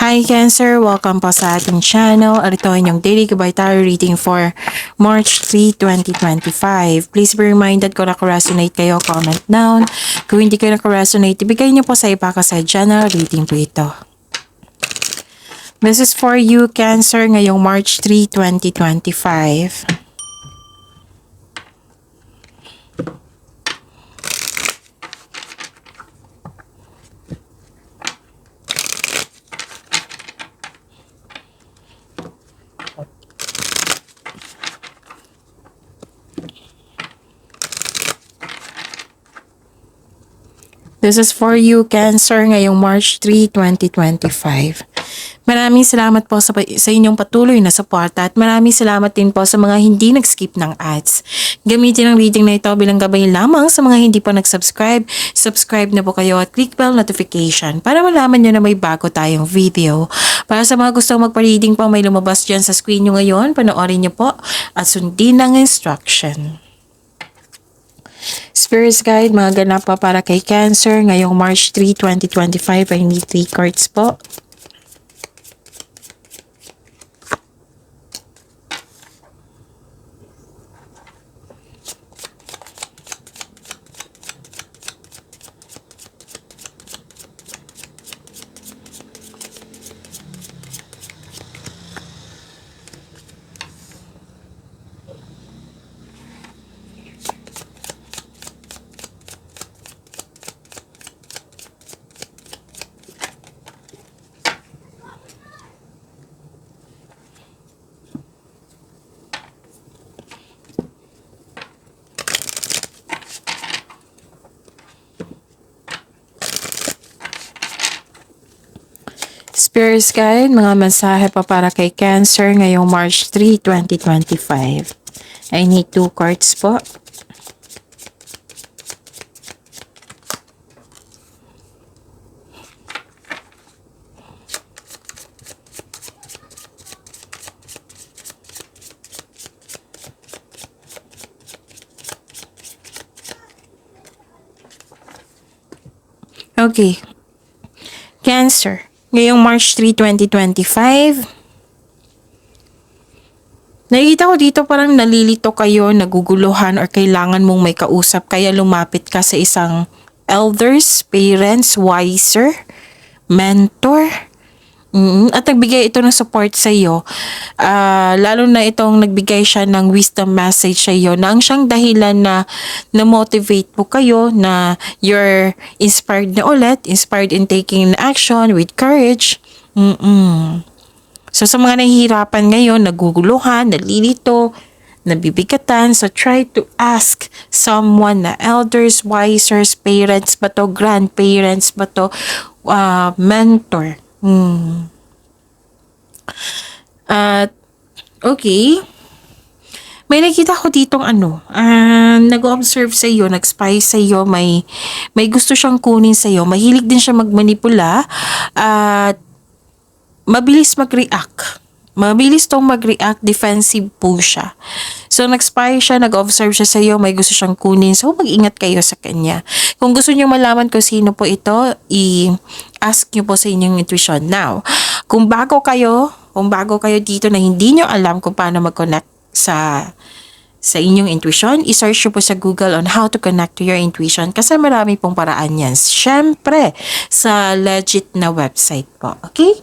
Hi Cancer! Welcome po sa ating channel. Ito ay inyong daily Gabay Tarot reading for March 3, 2025. Please be reminded kung naka-resonate kayo, comment down. Kung hindi kayo naka-resonate, ibigay niyo po sa iba kasi general reading po ito. This is for you Cancer ngayong March 3, 2025. This is for you, Cancer, ngayong March 3, 2025. Maraming salamat po sa inyong patuloy na suporta at maraming salamat din po sa mga hindi nag-skip ng ads. Gamitin ang reading na ito bilang gabay lamang sa mga hindi pa nag-subscribe. Subscribe na po kayo at click bell notification para malaman nyo na may bago tayong video. Para sa mga gustong magpa-reading po, may lumabas dyan sa screen nyo ngayon. Panoorin nyo po at sundin ang instruction. Spirit's Guide, mga ganap pa para kay Cancer ngayong March 3, 2025. I need 3 cards po. Spirit's Guide, mga mensahe pa para kay Cancer ngayong March 3, 2025. I need 2 cards po. Okay. Cancer, ngayong March 3, 2025. Nakikita ko dito parang nalilito kayo, naguguluhan or kailangan mong may kausap kaya lumapit ka sa isang elders, parents, wiser, mentor. At nagbigay ito ng support sa iyo. Lalo na itong nagbigay siya ng wisdom message sa iyo na ang siyang dahilan na na-motivate po kayo na you're inspired na ulit, inspired in taking action with courage. So sa mga nahihirapan ngayon, naguguluhan, nalilito, nabibigatan, so try to ask someone na elders, wisers, parents ba to, grandparents ba to, mentor. At okay, may nakita ko ditong nag-observe sa iyo, nag-spy sa iyo, may gusto siyang kunin sa iyo, mahilig din siya magmanipula at mabilis mag-react. Mabilis tong mag-react, defensive po siya. So, nag-spy siya, nag-observe siya sa iyo, may gusto siyang kunin. So, mag-ingat kayo sa kanya. Kung gusto niyo malaman kung sino po ito, i-ask niyo po sa inyong intuition. Now, kung bago kayo dito na hindi niyo alam kung paano mag-connect sa inyong intuition, i-search nyo po sa Google on how to connect to your intuition kasi marami pong paraan yan. Syempre, sa legit na website po. Okay?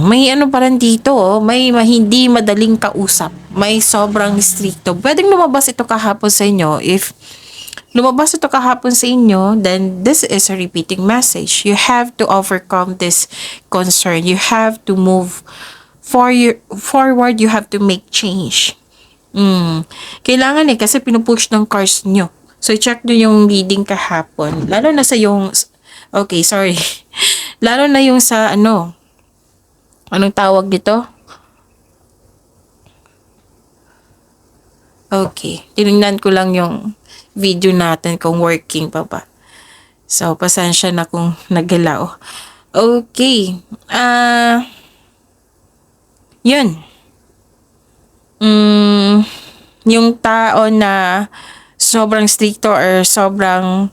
May pa rin dito, may hindi madaling kausap. May sobrang stricto. Pwedeng lumabas ito kahapon sa inyo. If lumabas ito kahapon sa inyo, then this is a repeating message. You have to overcome this concern. You have to move forward. You have to make change. Kailangan kasi pinupush ng cards nyo. So, check nyo yung reading kahapon. Lalo na sa yung, okay, sorry. Lalo na yung sa anong tawag dito? Okay, tinignan ko lang yung video natin kung working pa ba. So, pasensya na kung naggalaw. Okay, yun. Yung tao na sobrang stricto or sobrang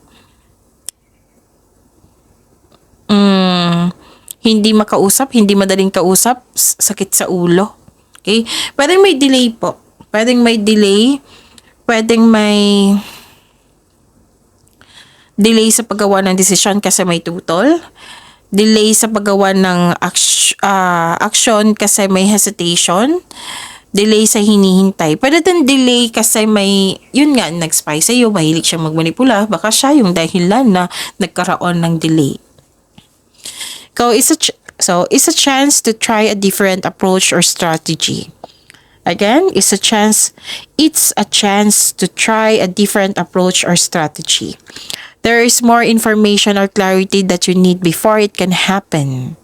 hindi makausap, hindi madaling kausap, sakit sa ulo. Okay? Pwedeng may delay po. Pwedeng may delay. Pwedeng may delay sa paggawa ng desisyon kasi may tutol. Delay sa paggawa ng action kasi may hesitation. Delay sa hinihintay. Pwede din delay kasi may, yun nga, nag-spy sa'yo, mahilig siyang magmanipula, baka siya yung dahilan na nagkaroon ng delay. So, it's a chance to try a different approach or strategy. Again, it's a chance to try a different approach or strategy. There is more information or clarity that you need before it can happen.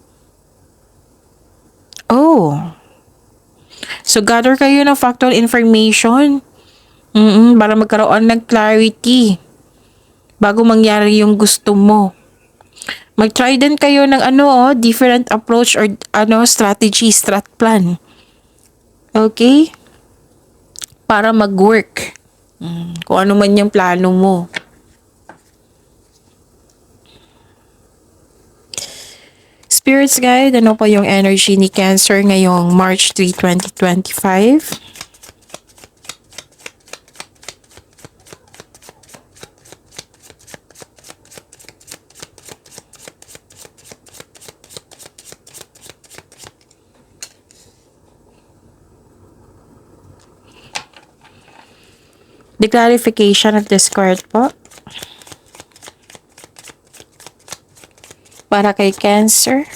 Oh. So, gather kayo ng factual information. Para magkaroon ng clarity. Bago mangyari yung gusto mo. Mag-try din kayo ng different approach or strategy, strat plan. Okay? Para mag-work. Kung ano man yung plano mo. Spirits Guide, ano po yung energy ni Cancer ngayong March 3, 2025? The clarification of this card po. Para kay Cancer.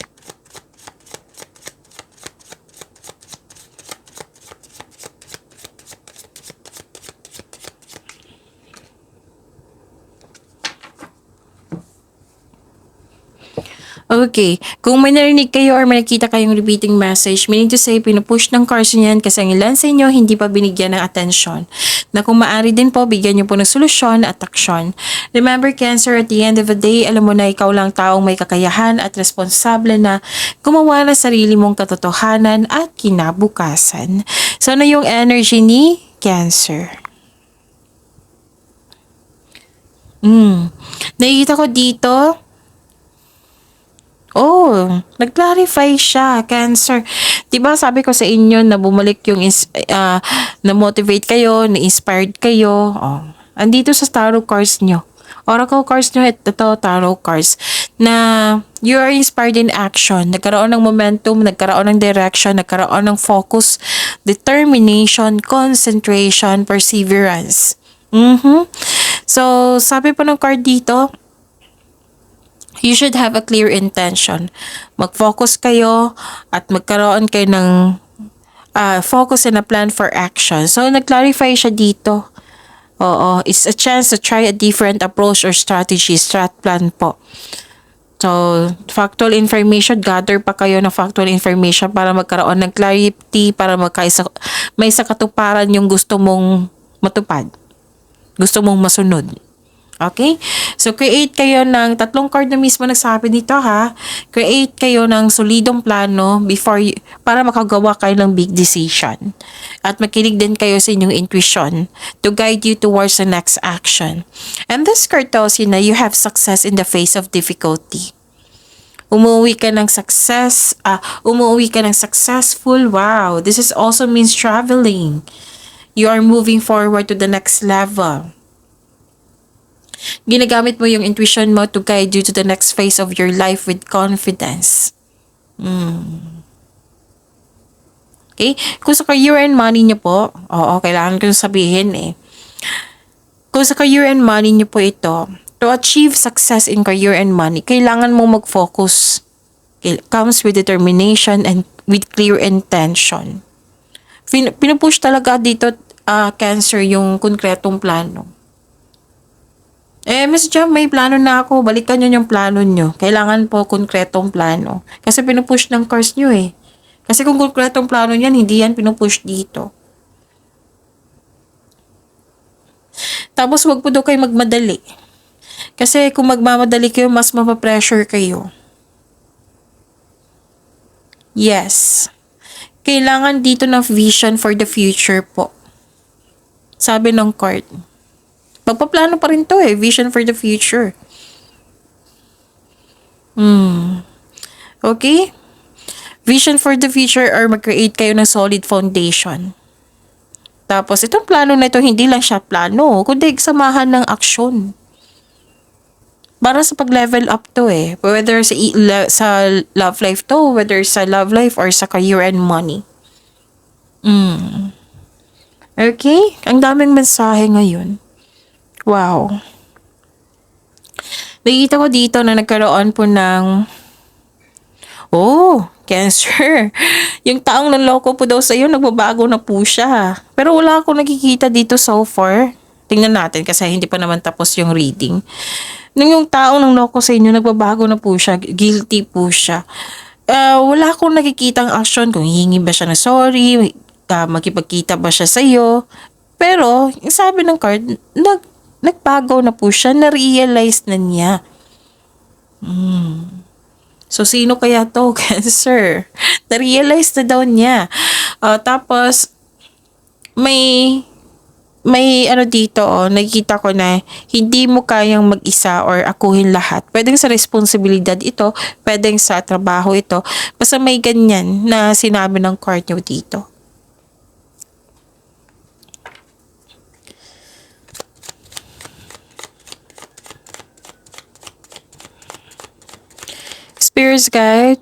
Okay. Kung may narinig kayo or may nakita kayong repeating message, meaning to say, pinupush ng cards niyan kasi ang ilan sa inyo hindi pa binigyan ng atensyon. Na kung maaari din po, bigyan niyo po ng solusyon at aksyon. Remember, Cancer, at the end of the day, alam mo na ikaw lang taong may kakayahan at responsable na gumawa ng sarili mong katotohanan at kinabukasan. So, ano yung energy ni Cancer? Nakikita ko dito, nag-clarify siya, Cancer. Diba sabi ko sa inyo na bumalik yung na-motivate kayo, na-inspired kayo. Andito sa tarot cards nyo. Oracle cards nyo, ito tarot cards. Na you are inspired in action. Nagkaroon ng momentum, nagkaroon ng direction, nagkaroon ng focus, determination, concentration, perseverance. So, sabi po ng card dito, you should have a clear intention. Mag-focus kayo at magkaroon kayo ng focus and a plan for action. So, nag-clarify siya dito. It's a chance to try a different approach or strategy, strat plan po. So, factual information, gather pa kayo ng factual information para magkaroon ng clarity, para may sakatuparan yung gusto mong matupad. Gusto mong masunod. Okay? So, create kayo ng tatlong card na mismo nagsabi dito ha. Create kayo ng solidong plano para makagawa kayo ng big decision. At makinig din kayo sa inyong intuition to guide you towards the next action. And this card tells you na you have success in the face of difficulty. Umuwi ka ng successful. Wow, this is also means traveling. You are moving forward to the next level. Ginagamit mo yung intuition mo to guide you to the next phase of your life with confidence. Okay? Kung sa career and money nyo po, kailangan ko sabihin eh. Kung sa career and money nyo po ito, to achieve success in career and money, kailangan mo mag-focus. It comes with determination and with clear intention. Pinupush talaga dito, Cancer, yung konkretong plano. Miss Jam, may plano na ako. Balikan nyo yung plano nyo. Kailangan po konkretong plano. Kasi pinupush ng cards nyo eh. Kasi kung konkretong plano yan, hindi yan pinupush dito. Tapos wag po daw kayo magmadali. Kasi kung magmamadali kayo, mas mapapressure kayo. Yes. Kailangan dito ng vision for the future po. Sabi ng card. Magpaplano pa rin to eh. Vision for the future. Okay? Vision for the future or mag-create kayo ng solid foundation. Tapos, itong plano na ito, hindi lang siya plano, kundi samahan ng aksyon. Para sa pag-level up to eh. Whether sa love life to, whether sa love life or sa career and money. Okay? Ang daming mensahe ngayon. Wow. Nakikita ko dito na nagkaroon po ng Cancer. Yung taong nanloko po daw sa'yo, nagbabago na po siya. Pero wala akong nakikita dito so far. Tingnan natin kasi hindi pa naman tapos yung reading. Nung yung taong nanloko sa inyo, nagbabago na po siya. Guilty po siya. Wala akong nakikitang action kung hihingi ba siya na sorry, makipagkita ba siya sa'yo. Pero, yung sabi ng card, nagbago na po siya, na-realize na niya. So, sino kaya to? Cancer. Na-realize na daw niya. Tapos, may ano dito, nakikita ko na hindi mo kayang mag-isa or akuhin lahat. Pwedeng sa responsibilidad ito, pwedeng sa trabaho ito. Basta may ganyan na sinabi ng card nyo dito. Spirits guide.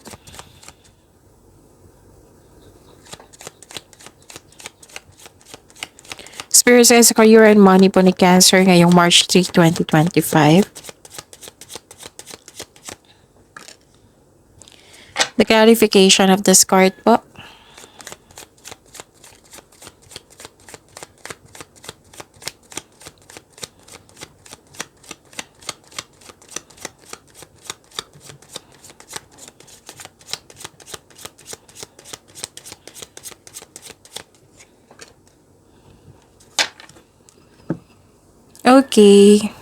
Spirits guide sa career and money po ni Cancer ngayong March 3, 2025. The clarification of this card po. Okay.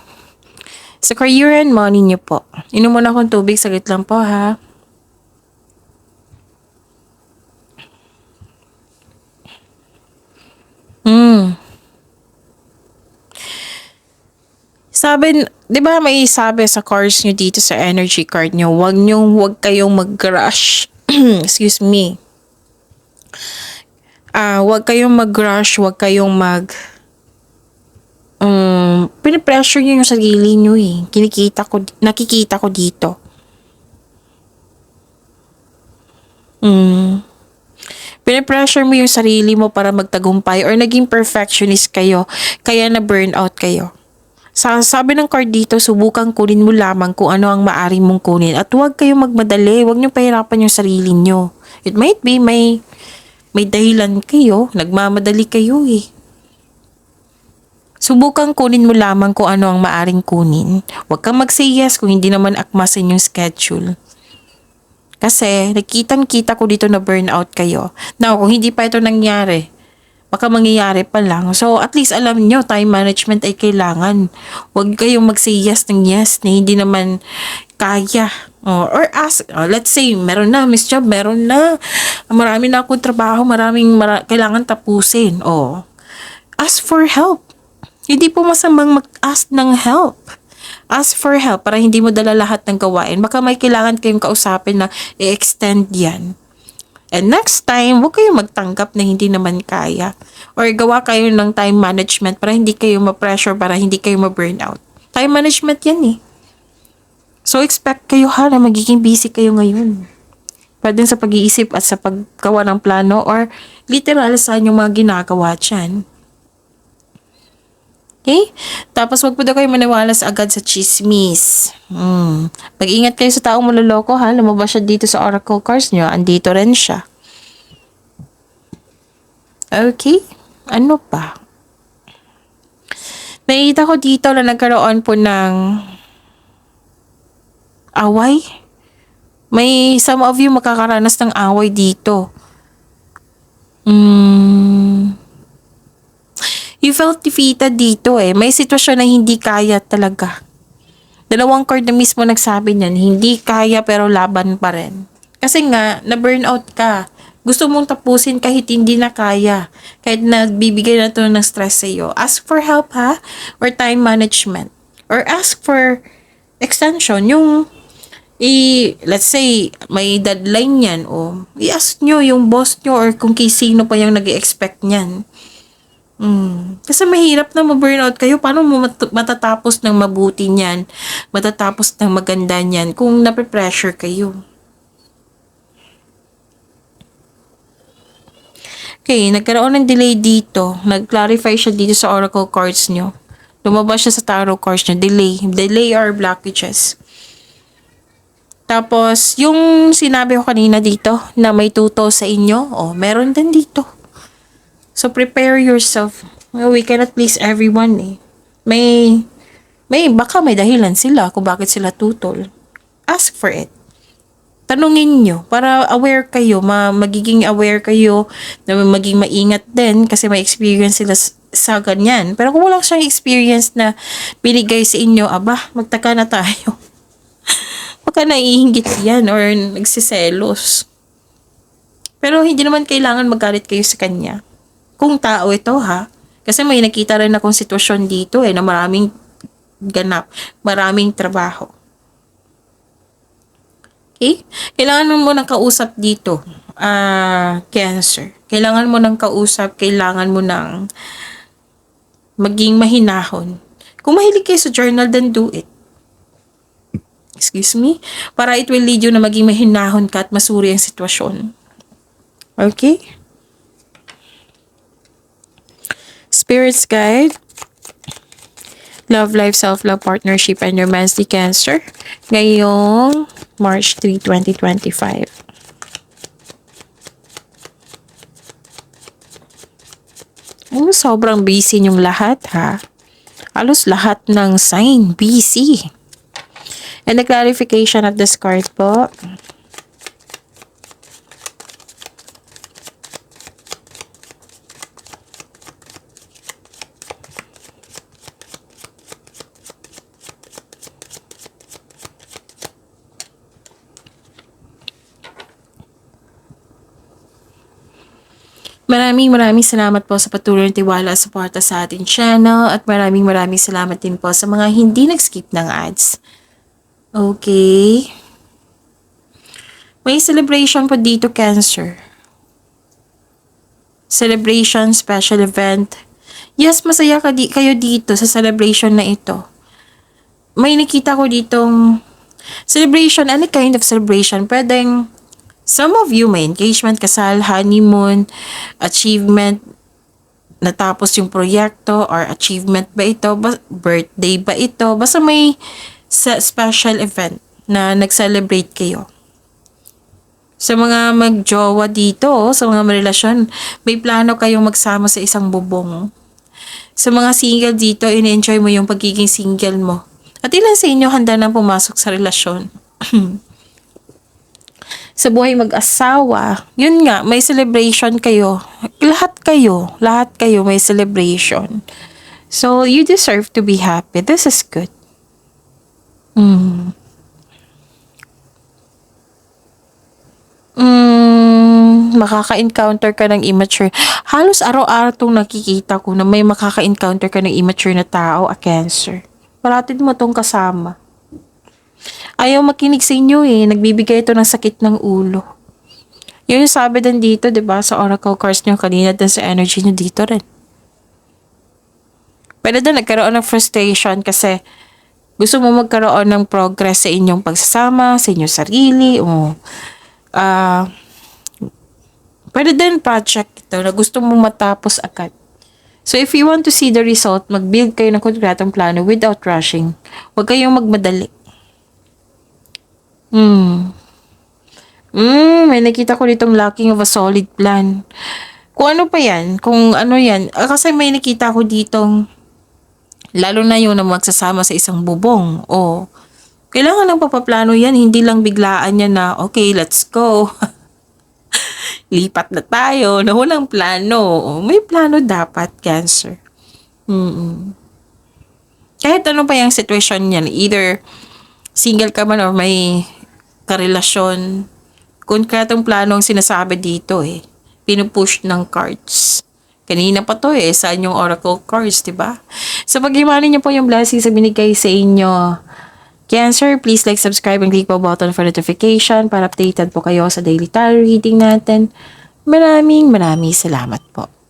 Sa career and money niyo po. Inom muna akong tubig. Saglit lang po ha. Sabi, di ba may sabi sa cards nyo dito sa energy card nyo, wag kayong mag-rush. Excuse me. Wag kayong mag-rush, wag kayong pinipressure nyo yung sarili nyo eh. Nakikita ko dito. Pinipressure mo yung sarili mo para magtagumpay or naging perfectionist kayo, kaya na burnout kayo. Sabi ng card dito, subukan kunin mo lamang kung ano ang maaari mong kunin at huwag kayong magmadali, huwag nyo pahirapan yung sarili nyo. It might be may dahilan kayo, nagmamadali kayo eh. Subukan kunin mo lamang kung ano ang maaring kunin. Huwag kang mag-say yes kung hindi naman akma sa inyong schedule. Kasi nakitang-kita ko dito na burnout kayo. Now, kung hindi pa ito nangyari, baka mangyayari pa lang. So, at least alam nyo, time management ay kailangan. Huwag kayong mag-say yes ng yes na hindi naman kaya. Or ask, let's say, meron na, Miss Job, meron na. Marami na akong trabaho, kailangan tapusin. Ask for help. Hindi po masamang mag-ask ng help. Ask for help para hindi mo dala lahat ng gawain. Baka may kailangan kayong kausapin na i-extend yan. And next time, huwag kayong magtanggap na hindi naman kaya. Or gawa kayo ng time management para hindi kayo ma-pressure, para hindi kayo ma-burnout. Time management yan eh. So expect kayo na magiging busy kayo ngayon. Pwede sa pag-iisip at sa paggawa ng plano or literal sa inyong mga ginagawa dyan. Okay? Tapos wag po daw kayo maniwala agad sa chismis. Pag-ingat kayo sa taong maloloko ha. Lumabas siya dito sa oracle cards nyo. Andito rin siya. Okay? Ano pa? Nakita ko dito na nagkaroon po ng away. May some of you makakaranas ng away dito. You felt defeated dito eh. May sitwasyon na hindi kaya talaga. Dalawang card na mismo nagsabi niyan, hindi kaya pero laban pa rin. Kasi nga, na-burnout ka. Gusto mong tapusin kahit hindi na kaya. Kahit nagbibigay na ito ng stress sa iyo. Ask for help ha? Or time management. Or ask for extension. Yung let's say, may deadline yan, o i-ask nyo yung boss nyo or kung sino pa yung nag-expect niyan. Kasi mahirap na ma-burnout kayo. Paano mo matatapos ng mabuti niyan? Matatapos ng maganda niyan kung nape-pressure kayo? Okay, nagkaroon ng delay dito. Nag-clarify siya dito sa oracle cards nyo. Lumabas siya sa tarot cards nyo. Delay. Delay or blockages. Tapos, yung sinabi ko kanina dito na may tuto sa inyo, meron din dito. So, prepare yourself. We cannot please everyone eh. Baka may dahilan sila kung bakit sila tutol. Ask for it. Tanungin nyo para aware kayo, magiging aware kayo na maging maingat din kasi may experience sila sa ganyan. Pero kung wala siyang experience na binigay sa inyo, magtaka na tayo. Baka naiinggit yan or nagsiselos. Pero hindi naman kailangan magalit kayo sa kanya. Kung tao ito ha, kasi may nakita rin akong sitwasyon dito na maraming ganap, maraming trabaho. Okay? Kailangan mo ng kausap dito, Cancer. Kailangan mo ng kausap, kailangan mo ng maging mahinahon. Kung mahilig kayo sa journal, then do it. Excuse me? Para it will lead you na maging mahinahon ka at masuri ang sitwasyon. Okay? Spirits guide. Love, life, self-love, partnership, and romance ni Cancer. Ngayong March 3, 2025. Sobrang busy yung lahat ha. Halos lahat ng sign busy. And the clarification of this card po. Maraming salamat po sa patuloy na tiwala at suporta sa ating channel at maraming salamat din po sa mga hindi nag-skip ng ads. Okay. May celebration po dito, Cancer. Celebration, special event. Yes, masaya kayo dito sa celebration na ito. May nakita ko ditong celebration, any kind of celebration. Pwedeng some of you may engagement, kasal, honeymoon, achievement, natapos yung proyekto, or achievement ba ito, birthday ba ito, basta may special event na nag-celebrate kayo. Sa mga magjowa dito, sa mga relasyon, may plano kayong magsama sa isang bubong. Sa mga single dito, in-enjoy mo yung pagiging single mo. At ilan sa inyo handa nang pumasok sa relasyon? Sa buhay mag-asawa, yun nga, may celebration kayo. Lahat kayo may celebration. So, you deserve to be happy. This is good. Makaka-encounter ka ng immature. Halos araw-araw tong nakikita ko na may makaka-encounter ka ng immature na tao, a Cancer. Paratid mo tong kasama. Ayaw makinig sa inyo nagbibigay ito ng sakit ng ulo. Yun yung sabi din dito, diba, sa oracle cards nyo kanina din sa energy nyo dito rin. Pwede din nagkaroon ng frustration kasi gusto mo magkaroon ng progress sa inyong pagsasama, sa inyong sarili, pwede din project ito na gusto mong matapos agad. So, if you want to see the result, mag-build kayo ng konkretong plano without rushing. Huwag kayong magmadali. May nakita ko ditong lacking of a solid plan. Kung ano pa yan, kung ano yan, kasi may nakita ko ditong, lalo na yun na magsasama sa isang bubong, kailangan ng papaplano yan, hindi lang biglaan yan na, okay, let's go. Lipat na tayo, na walang plano. May plano dapat, Cancer. Kahit ano pa yung situation yan, either single ka man or may karelasyon, konkretong plano ang sinasabi dito pinupush ng cards. Kanina pa to sa inyong oracle cards, diba? So, pag-imanin niyo po yung blessings na binigay sa inyo Cancer, please like, subscribe, and click po button for notification para updated po kayo sa daily tarot reading natin. Maraming salamat po.